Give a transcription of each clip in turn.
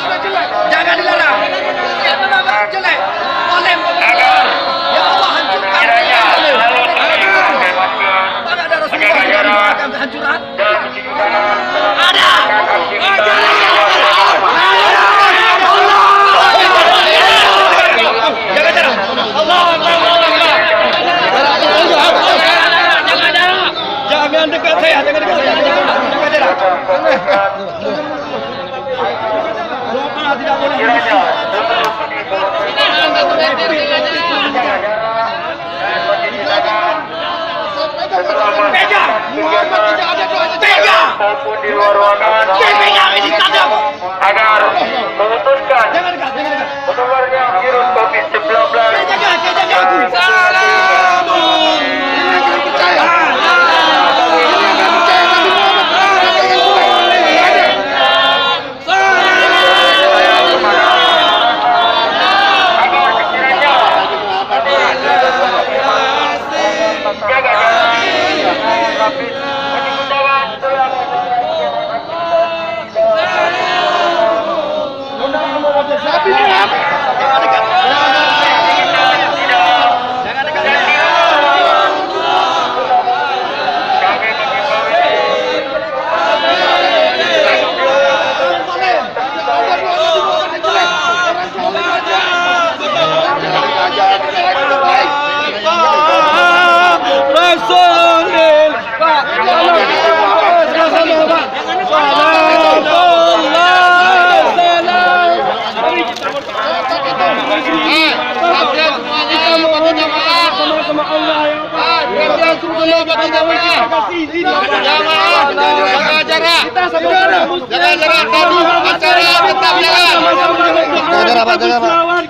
Jangan dilarang. Jelek. Oleh ya Allah hancurkan. Mana ada Rasulullah yang mengatakan kehancuran? Ada. Jaga jarak. Jangan dekat saya, jangan dekat saya. Jaga jarak. Doa tidak boleh. Pegang. Muhammad tidak ada doa. Pegang. Maupun di luar ruangan. Pegang ini tanda. Agar memutuskan Jangan dekat, jangan dekat. menularnya virus COVID-19. Jaga aku. Salamun.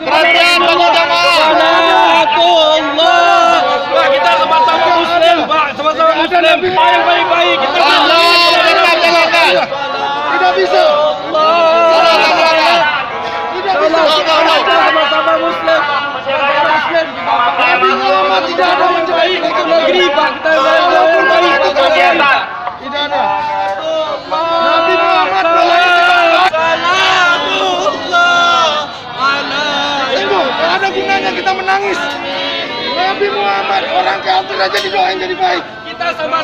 Perhatian bagi jamaah. Kita sama-sama muslim, Pak. Sama-sama muslim. Baik-baik. Kita Tidak bisa. sama-sama muslim. Nabi Muhammad tidak ada menjadi negeri, Pak. Kita baik. Tidak ada. Nabi Muhammad ada gunanya kita menangis. Nabi Muhammad orang kafir aja didoain jadi baik. Kita sama